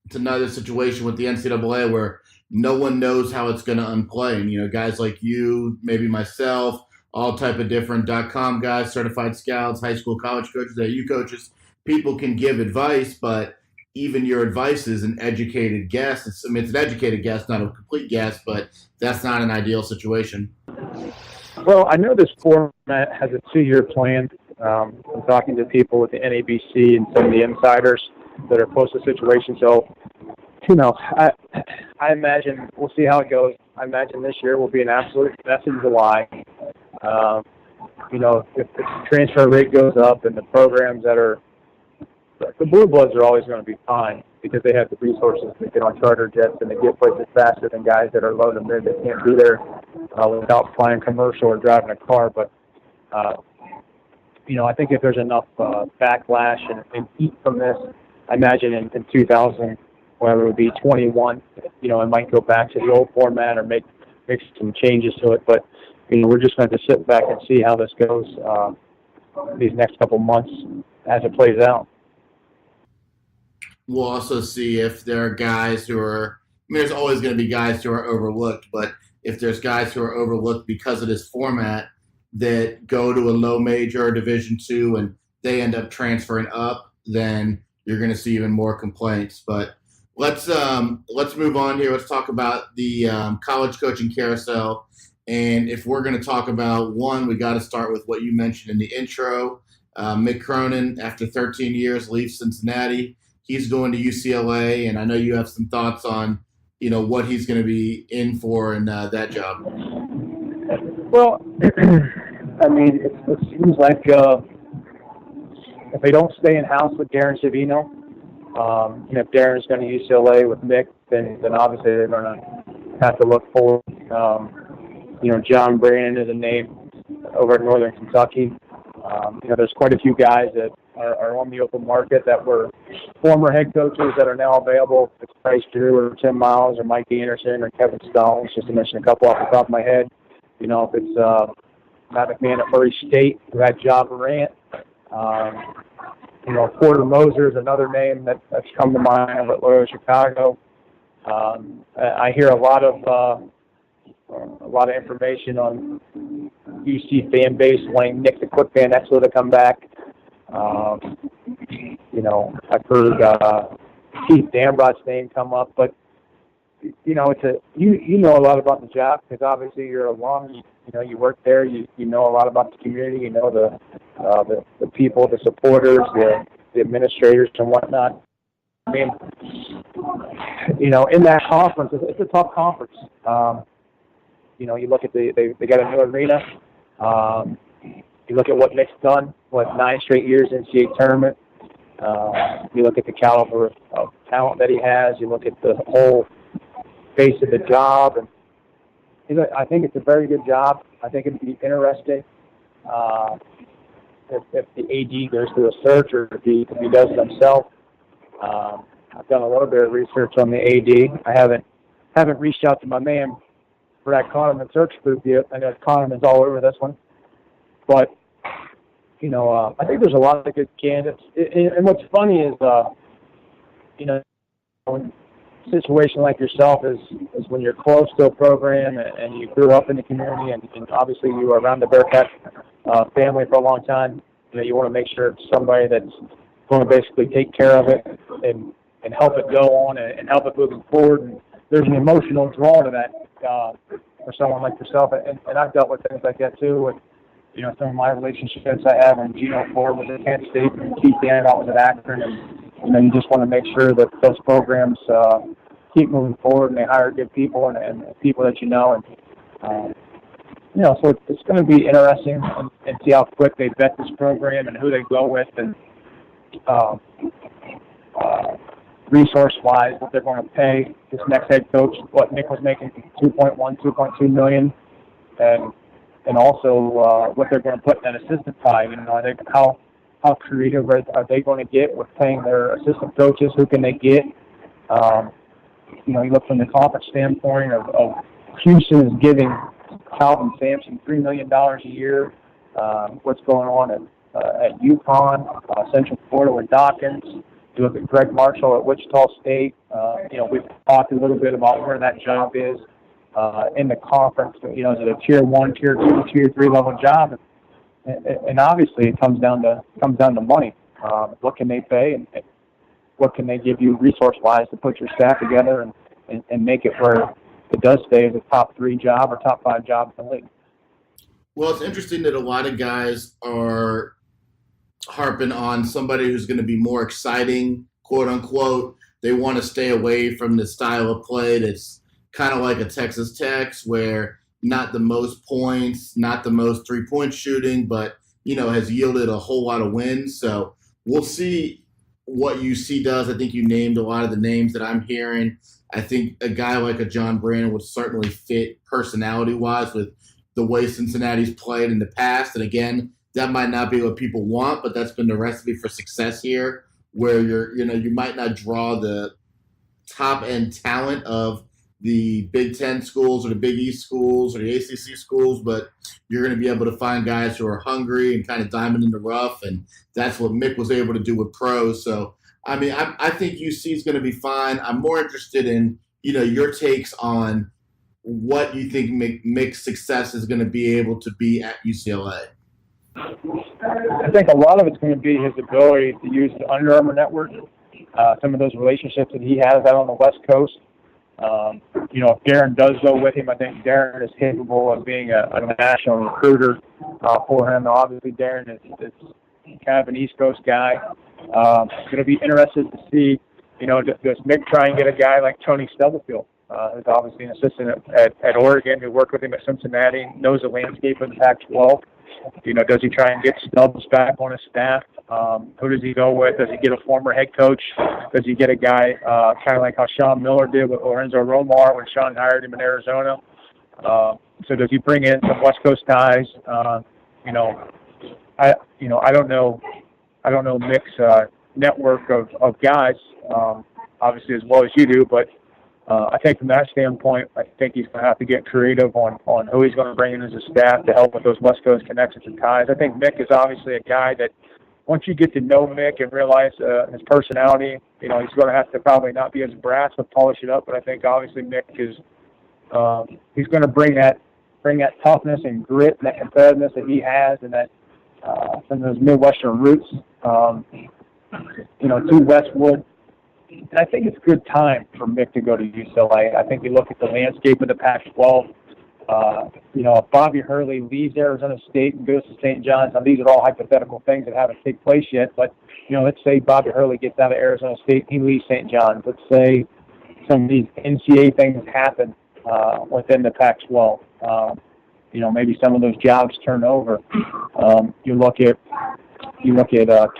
it's another situation with the NCAA where no one knows how it's going to unplay. And, guys like you, maybe myself, all type of different .com guys, certified scouts, high school, college coaches, AU coaches, people can give advice, but even your advice is an educated guess. It's an educated guess, not a complete guess, but that's not an ideal situation. Well, I know this format has a 2-year plan. I'm talking to people with the NABC and some of the insiders that are close to the situation. So, I imagine we'll see how it goes. I imagine this year will be an absolute mess in July. If the transfer rate goes up and the programs that are the Blue Bloods are always going to be fine because they have the resources to get on charter jets and they get places faster than guys that are low to mid that can't be there without flying commercial or driving a car. But I think if there's enough backlash and heat from this, I imagine in 2000, whether it would be 21, it might go back to the old format or make some changes to it. But we're just going to sit back and see how this goes these next couple months as it plays out. We'll also see if there are guys who are – there's always going to be guys who are overlooked, but if there's guys who are overlooked because of this format that go to a low major or Division II and they end up transferring up, then you're going to see even more complaints. But let's move on here. Let's talk about the college coaching carousel. And if we're going to talk about one, we got to start with what you mentioned in the intro. Mick Cronin, after 13 years, leaves Cincinnati. He's going to UCLA, and I know you have some thoughts on, what he's going to be in for in that job. Well, it seems like if they don't stay in-house with Darren Savino, if Darren's going to UCLA with Mick, then obviously they're going to have to look forward. John Brannon is a name over at Northern Kentucky. There's quite a few guys that are on the open market that were former head coaches that are now available. If it's Bryce Drew or Tim Miles or Mike Anderson or Kevin Stones, just to mention a couple off the top of my head. You know, if it's Matt McMahon at Murray State, who had John Morant. You know, Porter Moser is another name that's come to mind over at Loyola Chicago. I hear a lot of information on UC fan base wanting Nick the Quick Van Exler to come back. You know, I've heard Keith Dambrot's name come up, but you know, you know a lot about the job because obviously you're alum. You know, you work there. You know a lot about the community. You know the people, the supporters, the administrators, and whatnot. I mean, you know, in that conference, it's a tough conference. You know, you look at they got a new arena. You look at what Mick's done, 9 straight years NCAA tournament. You look at the caliber of talent that he has. You look at the whole face of the job, and I think it's a very good job. I think it'd be interesting if the AD goes through a search or if he does it himself. I've done a little bit of research on the AD. I haven't reached out to my man for that Kahneman search group yet. I know Kahneman's all over this one, but you know, I think there's a lot of good candidates. And what's funny is, you know, when a situation like yourself is when you're close to a program and you grew up in the community and obviously you were around the Bearcat family for a long time. You know, you want to make sure it's somebody that's going to basically take care of it and help it go on and help it moving forward. And there's an emotional draw to that for someone like yourself. And I've dealt with things like that too. With, you know, some of my relationships I have, and Gino Ford was at Kent State, and Keith Danbot was at Akron, and you know, you just want to make sure that those programs keep moving forward, and they hire good people and people that you know, and you know, so it's going to be interesting and see how quick they vet this program and who they go with, and resource-wise, what they're going to pay this next head coach. What Mick was making, $2.2 million, and also what they're going to put in that assistant pie. You know, I think how creative are they going to get with paying their assistant coaches? Who can they get? You know, you look from the conference standpoint of Houston is giving Calvin Sampson $3 million a year. What's going on at UConn, Central Florida with Dawkins? You look at Greg Marshall at Wichita State. You know, we've talked a little bit about where that job is in the conference. You know, is it a tier 1, tier 2, tier 3 level job? And obviously, it comes down to money. What can they pay, and what can they give you resource-wise to put your staff together and make it where it does stay as a top 3 job or top 5 job in the league. Well, it's interesting that a lot of guys are harping on somebody who's going to be more exciting, quote unquote. They want to stay away from the style of play that's kind of like a Texas Tech, where not the most points, not the most 3-point shooting, but, you know, has yielded a whole lot of wins. So we'll see what UC does. I think you named a lot of the names that I'm hearing. I think a guy like a John Brandon would certainly fit personality-wise with the way Cincinnati's played in the past. And again, that might not be what people want, but that's been the recipe for success here, where you might not draw the top-end talent of the Big Ten schools or the Big East schools or the ACC schools, but you're going to be able to find guys who are hungry and kind of diamond in the rough, and that's what Mick was able to do with pros. So, I mean, I think UC is going to be fine. I'm more interested in, you know, your takes on what you think Mick's success is going to be able to be at UCLA. I think a lot of it's going to be his ability to use the Under Armour network, some of those relationships that he has out on the West Coast. You know, if Darren does go with him, I think Darren is capable of being a national recruiter for him. Obviously, Darren is kind of an East Coast guy. Going to be interested to see, you know, does Mick try and get a guy like Tony Stubblefield, who's obviously an assistant at Oregon, who worked with him at Cincinnati, knows the landscape of the Pac-12. You know, does he try and get Stubbs back on his staff? Who does he go with? Does he get a former head coach? Does he get a guy kind of like how Sean Miller did with Lorenzo Romar when Sean hired him in Arizona? So does he bring in some West Coast guys? I don't know I don't know Mick's network of guys, obviously as well as you do, but I think from that standpoint, I think he's going to have to get creative on who he's going to bring in as a staff to help with those West Coast connections and ties. I think Mick is obviously a guy that once you get to know Mick and realize his personality, he's going to have to probably not be as brass but polish it up. But I think obviously Mick is he's going to bring that toughness and grit and that competitiveness that he has and that some of those Midwestern roots, to Westwood. And I think it's a good time for Mick to go to UCLA. I think you look at the landscape of the Pac-12. If Bobby Hurley leaves Arizona State and goes to St. John's, now these are all hypothetical things that haven't taken place yet, but, let's say Bobby Hurley gets out of Arizona State and he leaves St. John's. Let's say some of these NCAA things happen within the Pac-12. Maybe some of those jobs turn over. You look at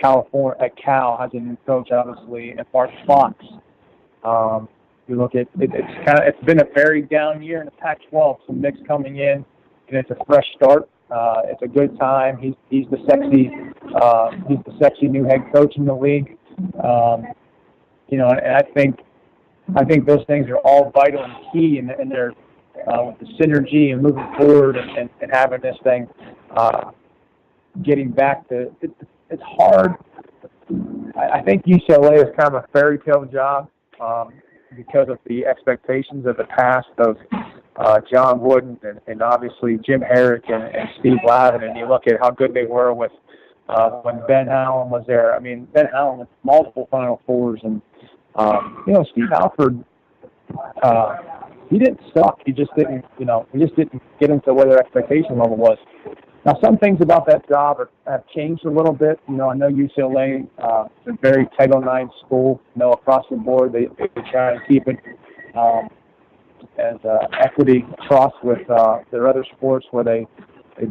California, at Cal has a new coach, obviously, and Bart Fox. You look at it's been a very down year in the Pac-12. So Mick's coming in, and it's a fresh start. It's a good time. He's the sexy new head coach in the league. And I think those things are all vital and key, and they're with the synergy and moving forward and having this thing. Getting back to it's hard. I think UCLA is kind of a fairy tale job because of the expectations of the past of John Wooden and obviously Jim Herrick and Steve Lavin, and you look at how good they were with when Ben Howland was there. I mean, Ben Howland with multiple Final Fours, and Steve Alford. He didn't suck. He just didn't get into what their expectation level was. Now, some things about that job have changed a little bit. I know UCLA is a very Title IX school. Across the board, they try to keep it as equity across with their other sports where they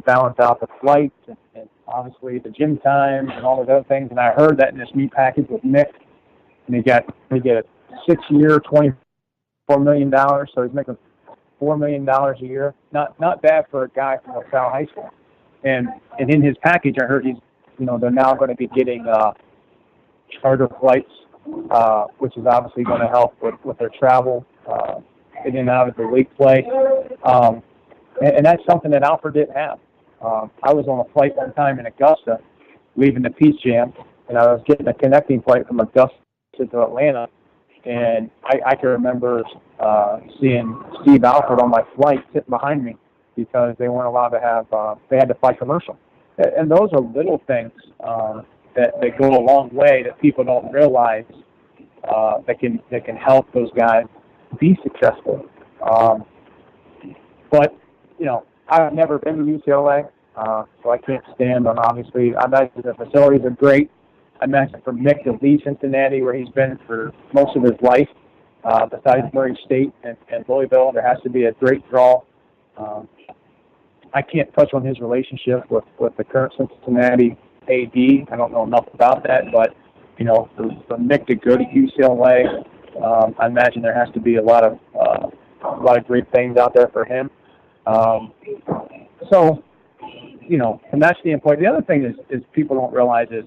balance out the flights and obviously the gym time and all those other things. And I heard that in this meat package with Mick, and they get a 6-year, $24 million. So he's making $4 million a year. Not bad for a guy from LaSalle High School. And in his package, I heard they're now going to be getting charter flights, which is obviously going to help with their travel, in and out of the league play. And that's something that Alfred didn't have. I was on a flight one time in Augusta, leaving the Peace Jam, and I was getting a connecting flight from Augusta to Atlanta. And I can remember seeing Steve Alford on my flight sitting behind me, because they weren't allowed to have, they had to fly commercial. And those are little things that go a long way that people don't realize that can help those guys be successful. But, I've never been to UCLA, so I can't stand on, obviously. I imagine the facilities are great. I imagine for Mick to leave Cincinnati, where he's been for most of his life, besides Murray State and Louisville, there has to be a great draw. I can't touch on his relationship with the current Cincinnati AD. I don't know enough about that, but for Mick to go to UCLA, I imagine there has to be a lot of great things out there for him. So, from that standpoint, the other thing is people don't realize is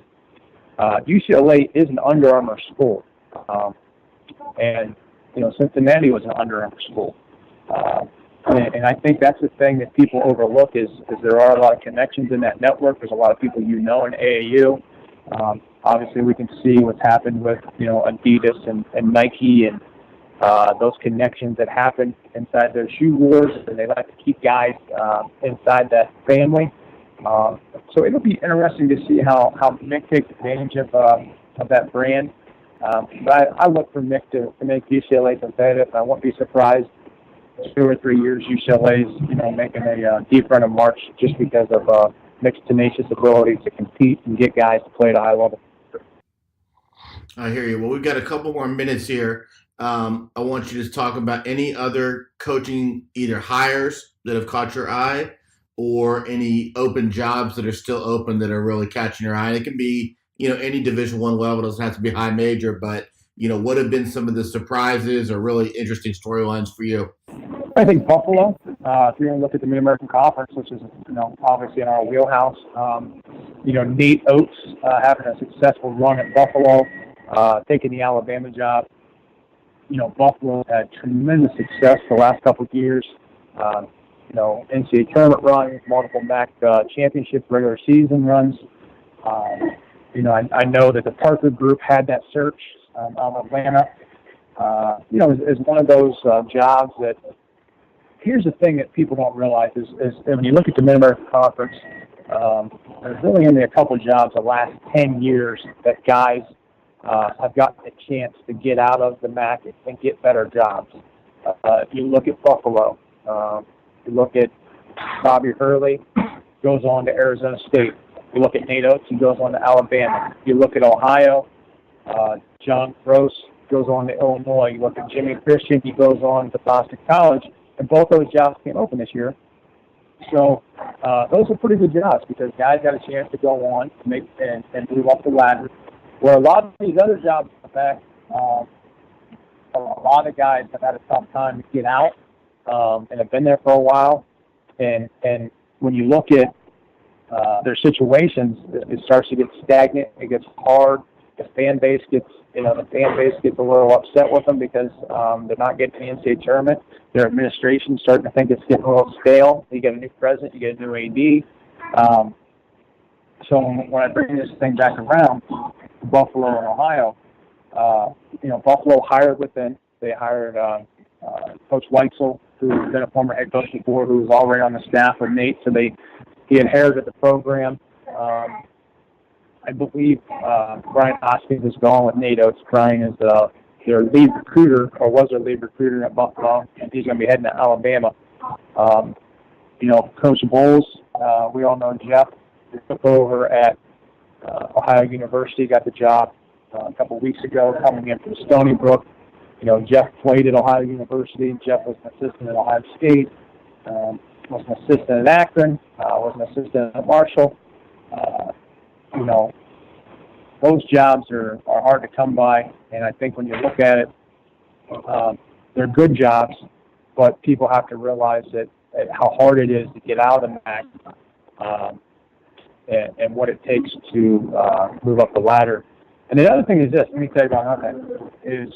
UCLA is an Under Armour school, and Cincinnati was an Under Armour school. And I think that's the thing that people overlook is there are a lot of connections in that network. There's a lot of people in AAU. Obviously, we can see what's happened with Adidas and Nike and those connections that happen inside their shoe wars, and they like to keep guys inside that family. So it'll be interesting to see how Mick takes advantage of that brand. But I look for Mick to make UCLA competitive. I won't be surprised 2 or 3 years UCLA's making a deep run of March just because of Mick's tenacious ability to compete and get guys to play at a high level. I hear you. Well, we've got a couple more minutes here. I want you to talk about any other coaching either hires that have caught your eye or any open jobs that are still open that are really catching your eye. And it can be any Division I level. It doesn't have to be high major, but what have been some of the surprises or really interesting storylines for you? I think Buffalo, if you're going to look at the Mid-American Conference, which is, obviously in our wheelhouse, Nate Oates having a successful run at Buffalo, taking the Alabama job. Buffalo's had tremendous success the last couple of years. NCAA tournament runs, multiple MAC championship regular season runs. I know that the Parker Group had that search on Atlanta. Is one of those jobs that, here's the thing that people don't realize is when you look at the Mid-American Conference, there's really only a couple jobs the last 10 years that guys have gotten a chance to get out of the MAC and get better jobs. If you look at Buffalo, you look at Bobby Hurley, goes on to Arizona State. You look at Nate Oates, he goes on to Alabama. You look at Ohio, John Gross goes on to Illinois. You look at Jimmy Christian, he goes on to Boston College. And both those jobs came open this year. So those are pretty good jobs because guys got a chance to go on to make and move up the ladder. Where a lot of these other jobs, in fact, a lot of guys have had a tough time to get out and have been there for a while. And when you look at their situations, it starts to get stagnant. It gets hard. The fan base gets a little upset with them because they're not getting the NCAA tournament. Their administration's starting to think it's getting a little stale. You get a new president, you get a new AD. So when I bring this thing back around, Buffalo and Ohio, Buffalo hired within. They hired Coach Weitzel, who's been a former head coach before, who was already on the staff with Nate. So he inherited the program. I believe Brian Hoskins is going with Nate Oates. Brian is their lead recruiter, or was their lead recruiter at Buffalo, and he's going to be heading to Alabama. Coach Bowles, we all know Jeff. He took over at Ohio University, got the job a couple weeks ago, coming in from Stony Brook. Jeff played at Ohio University. Jeff was an assistant at Ohio State, was an assistant at Akron, was an assistant at Marshall. Those jobs are hard to come by, and I think when you look at it, they're good jobs, but people have to realize that how hard it is to get out of the MAC and what it takes to move up the ladder. And the other thing is this, let me tell you about that, is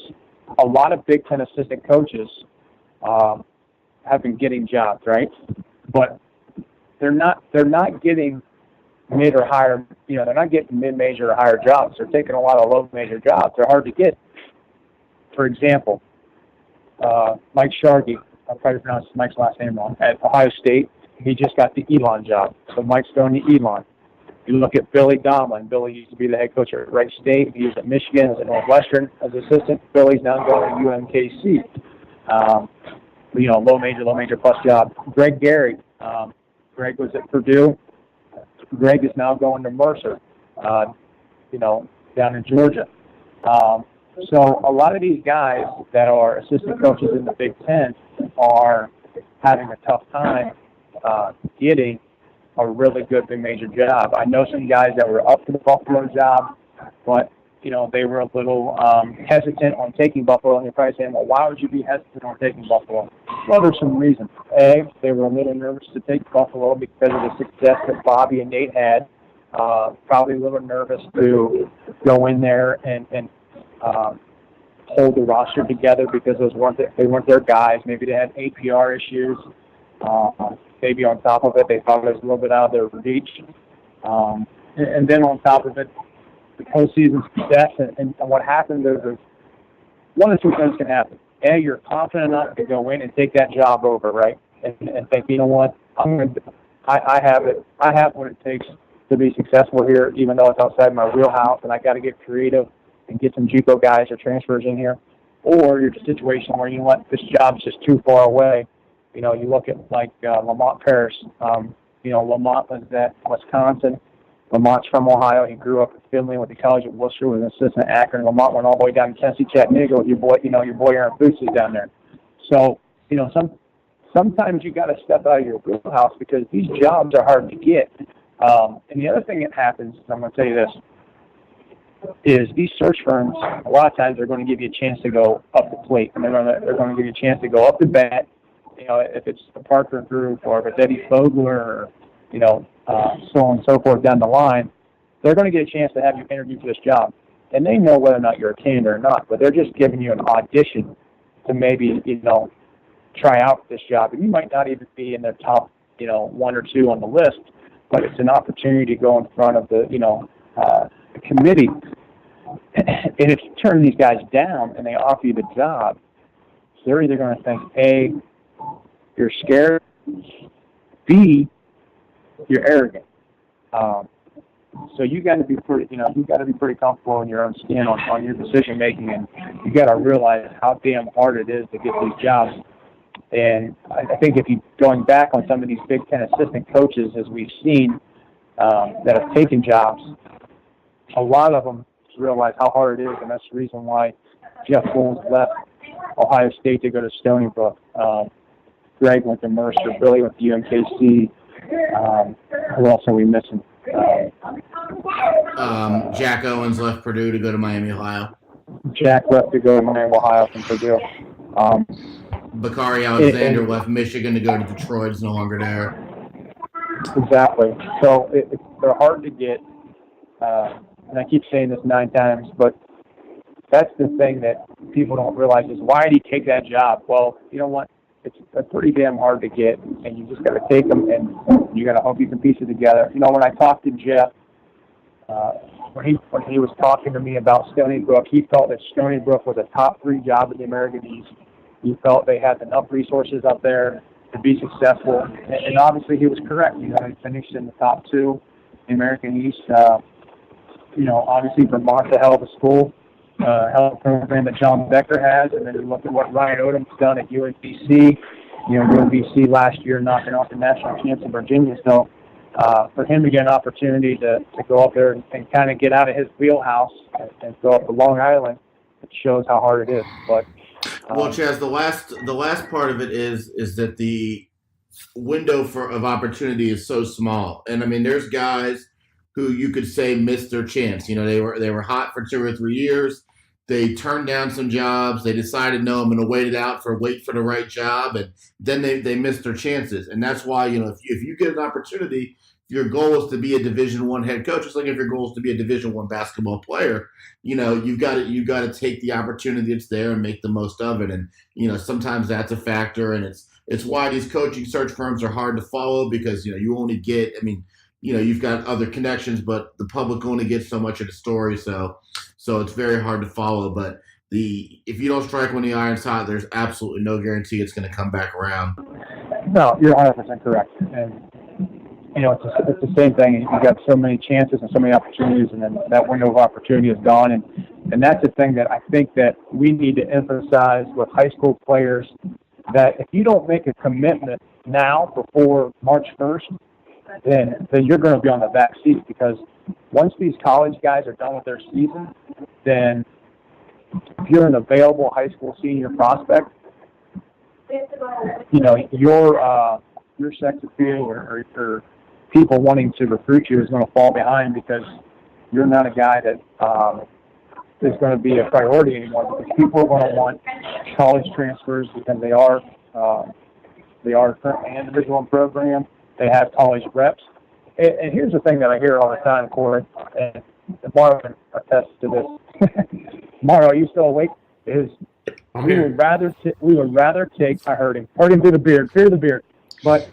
a lot of Big Ten assistant coaches have been getting jobs, right? But they're not getting mid or higher, they're not getting mid-major or higher jobs. They're taking a lot of low-major jobs. They're hard to get. For example, Mike Sharkey, I'll probably pronounce Mike's last name wrong, at Ohio State, he just got the Elon job. So Mike's going to Elon. You look at Billy Domlin. Billy used to be the head coach at Wright State. He was at Michigan, at Northwestern as assistant. Billy's now going to UMKC. Low-major plus job. Greg Gary. Greg was at Purdue. Greg is now going to Mercer, down in Georgia. So a lot of these guys that are assistant coaches in the Big Ten are having a tough time getting a really good big major job. I know some guys that were up to the Buffalo job, but they were a little hesitant on taking Buffalo, and you're probably saying, well, why would you be hesitant on taking Buffalo? Well, there's some reasons. A, they were a little nervous to take Buffalo because of the success that Bobby and Nate had. Probably a little nervous to go in there and hold the roster together because they weren't their guys. Maybe they had APR issues. Maybe on top of it, they thought it was a little bit out of their reach. And then on top of it, the postseason success, and what happens is one of two things can happen. A, you're confident enough to go in and take that job over, right? And think, you know what, I have what it takes to be successful here, even though it's outside my wheelhouse, and I got to get creative and get some JUCO guys or transfers in here. Or you're in a situation where, you know what, this job's just too far away. You look at like Lamont Paris. Lamont was at Wisconsin. Lamont's from Ohio. He grew up in Finley, went to college at Worcester, was an assistant at Akron. Lamont went all the way down to Tennessee, Chattanooga with your boy Aaron Boots is down there. So, sometimes you got to step out of your wheelhouse because these jobs are hard to get. And the other thing that happens, I'm going to tell you this, is these search firms, a lot of times they're going to give you a chance to go up the plate. And they're going to give you a chance to go up the bat if it's the Parker Group or if it's Eddie Fogler or, so on and so forth down the line, they're going to get a chance to have you interview for this job. And they know whether or not you're a candidate or not, but they're just giving you an audition to maybe, try out for this job. And you might not even be in their top, 1 or 2 on the list, but it's an opportunity to go in front of the, the committee. And if you turn these guys down and they offer you the job, they're either going to think, A, you're scared, B, you're arrogant. So you got to be pretty, pretty comfortable in your own skin on your decision making, and you got to realize how damn hard it is to get these jobs. And I think if you going back on some of these Big Ten assistant coaches, as we've seen, that have taken jobs, a lot of them realize how hard it is, and that's the reason why Jeff Wolfe left Ohio State to go to Stony Brook. Greg went to Mercer. Billy went to UMKC. Who else are we missing? Jack Owens left Purdue to go to Miami, Ohio. Jack left to go to Miami, Ohio from Purdue. Bakari Alexander left Michigan to go to Detroit. Is no longer there. Exactly. So they're hard to get. And I keep saying this 9 times, but that's the thing that people don't realize is why did he take that job? Well, you know what? It's pretty damn hard to get, and you just got to take them, and you got to hope you can piece it together. When I talked to Jeff, when he was talking to me about Stony Brook, he felt that Stony Brook was a top 3 job in the American East. He felt they had enough resources up there to be successful, and obviously he was correct. He finished in the top 2 in the American East. Obviously Vermont's a hell of a school, hell of a program that John Becker has, and then you look at what Ryan Odom's done at UNBC. UNBC last year knocking off the national champs in Virginia. So for him to get an opportunity to go up there and kind of get out of his wheelhouse and go up to Long Island, it shows how hard it is. But well, Chaz, the last part of it is that the window of opportunity is so small, and I mean, there's guys who you could say missed their chance. They were hot for 2 or 3 years. They turned down some jobs. They decided, no, I'm going to wait for the right job, and then they missed their chances. And that's why, if you get an opportunity, your goal is to be a Division I head coach. It's like if your goal is to be a Division I basketball player, you've got to take the opportunity that's there and make the most of it. And sometimes that's a factor, and it's why these coaching search firms are hard to follow because you only get. I mean, you've got other connections, but the public only gets so much of the story, so it's very hard to follow. But if you don't strike when the iron's hot, there's absolutely no guarantee it's going to come back around. No, you're 100% correct. And it's the same thing. You've got so many chances and so many opportunities, and then that window of opportunity is gone. And that's the thing that I think that we need to emphasize with high school players, that if you don't make a commitment now before March 1st, then you're going to be on the back seat, because once these college guys are done with their season, then if you're an available high school senior prospect, your sex appeal or people wanting to recruit you is going to fall behind, because you're not a guy that is going to be a priority anymore, because people are going to want college transfers because they are currently in the Division I program. They have college reps. And here's the thing that I hear all the time, Corey, and Mario can attest to this. Mario, are you still awake? We would rather take, I heard him through the beard, fear the beard, but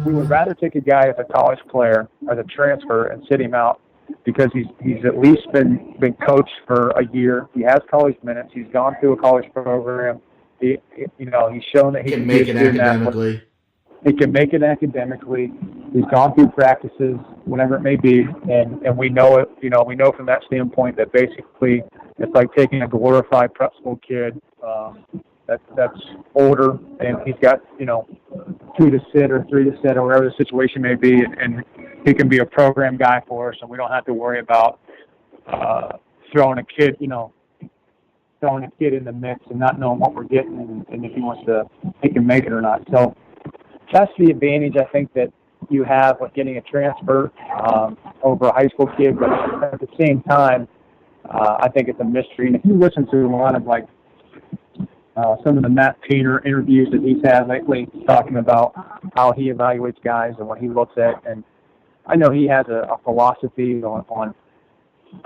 we would rather take a guy as a college player, as a transfer, and sit him out, because he's at least been coached for a year. He has college minutes. He's gone through a college program. He's shown that he can make it academically. He can make it academically. He's gone through practices, whatever it may be, and we know it. We know from that standpoint that basically it's like taking a glorified prep school kid that's older, and he's got 2 to sit or 3 to sit or whatever the situation may be, and he can be a program guy for us, and we don't have to worry about throwing a kid in the mix and not knowing what we're getting, and if he can make it or not. So that's the advantage I think that you have with getting a transfer over a high school kid, but at the same time, I think it's a mystery. And if you listen to a lot of some of the Matt Painter interviews that he's had lately, talking about how he evaluates guys and what he looks at. And I know he has a philosophy on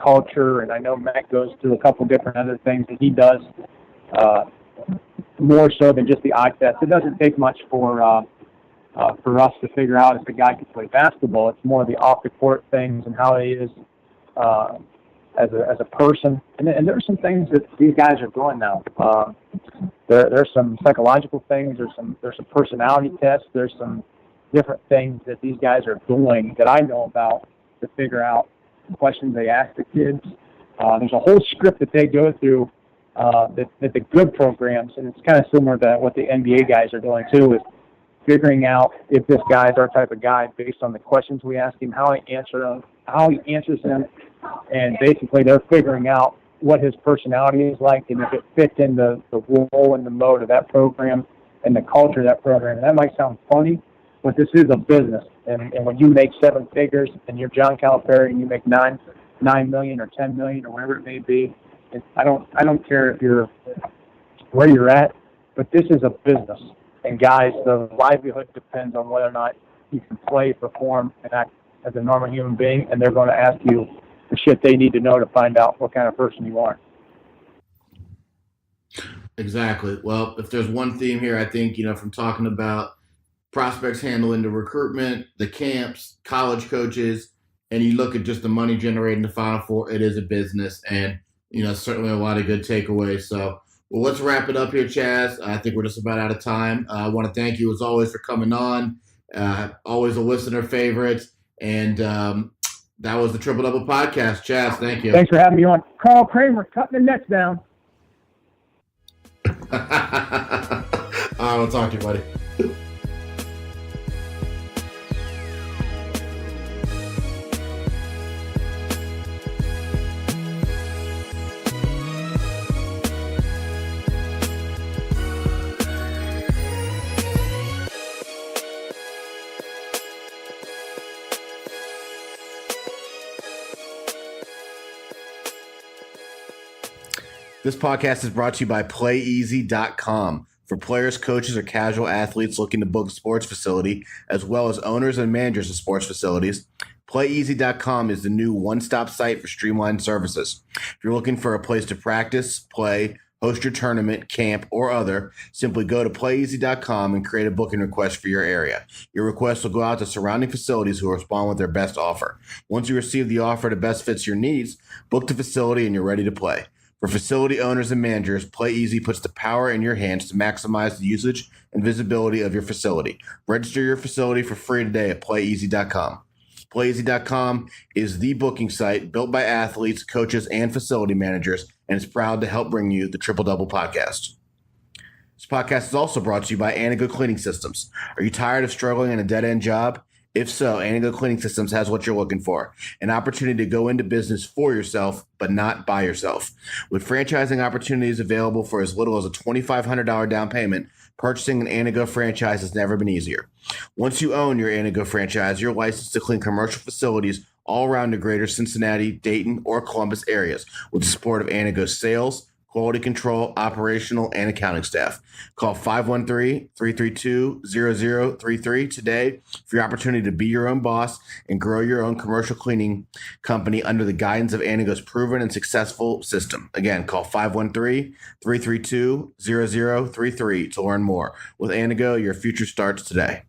culture, and I know Matt goes through a couple different other things that he does, more so than just the eye test. It doesn't take much for us to figure out if a guy can play basketball. It's more the off-the-court things and how he is as a person. And there's some things that these guys are doing now. There's some psychological things. There's some personality tests. There's some different things that these guys are doing that I know about to figure out questions they ask the kids. There's a whole script that they go through that the good programs, and it's kind of similar to what the NBA guys are doing too, is figuring out if this guy's our type of guy based on the questions we ask him, how he answers them, and basically they're figuring out what his personality is like and if it fits in the role and the mode of that program and the culture of that program. And that might sound funny, but this is a business. And when you make 7 figures and you're John Calipari and you make $9 million or $10 million or whatever it may be, I don't care if you're where you're at, but this is a business. And guys, the livelihood depends on whether or not you can play, perform, and act as a normal human being, and they're going to ask you the shit they need to know to find out what kind of person you are. Exactly. Well, if there's one theme here, I think, from talking about prospects handling the recruitment, the camps, college coaches, and you look at just the money generated in the Final Four, it is a business, and, certainly a lot of good takeaways. So, well, let's wrap it up here, Chaz. I think we're just about out of time. I want to thank you, as always, for coming on. Always a listener favorite. And that was the Triple Double Podcast. Chaz, thank you. Thanks for having me on. Carl Kramer, cutting the nets down. All right, we'll talk to you, buddy. This podcast is brought to you by PlayEasy.com. For players, coaches, or casual athletes looking to book a sports facility, as well as owners and managers of sports facilities, PlayEasy.com is the new one-stop site for streamlined services. If you're looking for a place to practice, play, host your tournament, camp, or other, simply go to PlayEasy.com and create a booking request for your area. Your request will go out to surrounding facilities who will respond with their best offer. Once you receive the offer that best fits your needs, book the facility and you're ready to play. For facility owners and managers, PlayEasy puts the power in your hands to maximize the usage and visibility of your facility. Register your facility for free today at PlayEasy.com. PlayEasy.com is the booking site built by athletes, coaches, and facility managers, and is proud to help bring you the Triple Double Podcast. This podcast is also brought to you by Anago Cleaning Systems. Are you tired of struggling in a dead-end job? If so, Anago Cleaning Systems has what you're looking for, an opportunity to go into business for yourself, but not by yourself. With franchising opportunities available for as little as a $2,500 down payment, purchasing an Anago franchise has never been easier. Once you own your Anago franchise, you're licensed to clean commercial facilities all around the greater Cincinnati, Dayton, or Columbus areas with the support of Anago's sales, quality control, operational, and accounting staff. Call 513-332-0033 today for your opportunity to be your own boss and grow your own commercial cleaning company under the guidance of Anago's proven and successful system. Again, call 513-332-0033 to learn more. With Anago, your future starts today.